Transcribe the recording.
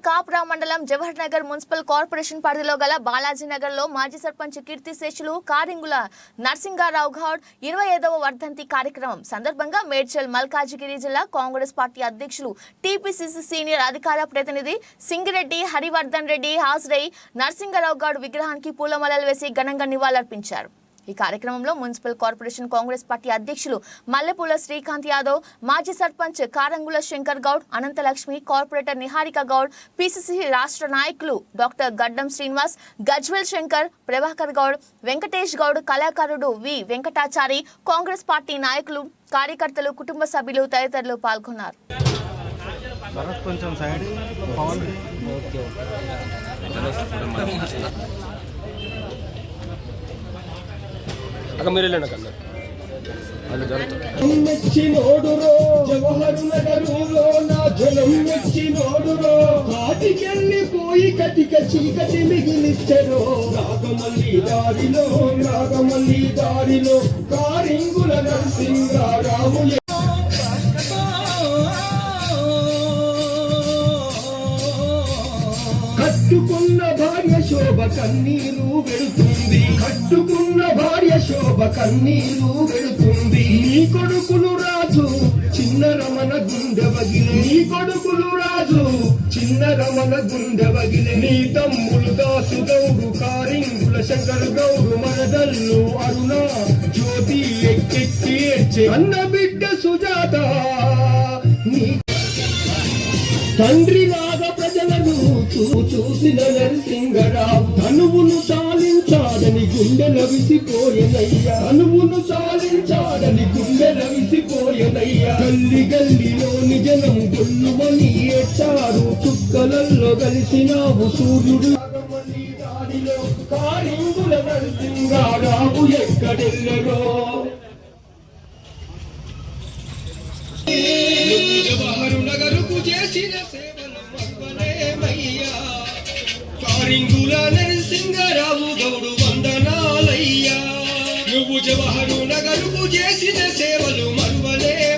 కాప్రా మండలం Jawahar Nagar municipal corporation పరిధిలో గల బాలాజీ నగర్ లో మాజీ సర్పంచ్ కీర్తిశేషులు కారింగుల నరసింగారావు గౌడ్ 25వ వర్ధంతి కార్యక్రమం సందర్భంగా మేడ్చల్ మల్కాజిగిరి జిల్లా కాంగ్రెస్ పార్టీ అధ్యక్షులు టీపీసీసీ సీనియర్ అధికార ప్రతినిధి సింగిరెడ్డి హరివర్ధన్ రెడ్డి హాజరై నరసింగారావు గౌడ్ విగ్రహానికి పూలమాలలు వేసి ఘనంగా నివాళులర్పించారు। ఈ కార్యక్రమంలో మున్సిపల్ కార్పొరేషన్ కాంగ్రెస్ పార్టీ అధ్యక్షులు మల్లెపూల శ్రీకాంత్ యాదవ్, మాజీ సర్పంచ్ కారంగుల శంకర్ గౌడ్, అనంతలక్ష్మి, కార్పొరేటర్ నిహారిక గౌడ్, పీసీసీ రాష్ట్ర నాయకులు డాక్టర్ గడ్డం శ్రీనివాస్, గజ్వెల్ శంకర్, ప్రభాకర్ గౌడ్, వెంకటేష్ గౌడ్, కళాకారుడు వి వెంకటాచారి, కాంగ్రెస్ పార్టీ నాయకులు, కార్యకర్తలు, కుటుంబ సభ్యులు తదితరులు పాల్గొన్నారు। అక్క మీరు వెళ్ళండి అక్కడ అది జరుగుతుంది మెచ్చినోడురో జవహర్ నగరులో నా జనం మెచ్చినోడురో కాటికెళ్ళిపోయి కటిక చీకటి మిగిలిచ్చరో నాగమల్లి దారిలో కారింగుల నరసింగారావు కట్టుకున్న భార్య శోభ కన్నీరు వెళుతుంది, కట్టుకున్న భార్య శోభ కన్నీరు వెళుతుంది। నీ కొడుకులు రాజు చిన్న రమణ గుండె వగిలే, నీ కొడుకులు రాజు చిన్న రమణ గుండె వగిలే। నీ తమ్ములు దాసు గౌడు కారింగుల శంకర్ గౌడు మనదల్లు అరుణ జ్యోతి ఎక్కెక్కి అన్న బిడ్డ సుజాత నీ తండ్రి లాగా ప్రజలను చూసిన నరసింగరావు తనువును చాలించాడని గుండెల విసిపోయనయ్యా, తనువును చాలించాడని గుండెల విసిపోయనయ్యా। గల్లి గల్లిలోని జనం గొల్లుమని ఏడ్చారు, చుక్కలల్లో కలిసినావు సూర్యుడు దాడిలో కారింగుల నరసింగారావు ఎక్కడెల్లరో జవహరు నగరుకు చేసిన సేవలు మరువలేమయ్యా, కారింగుల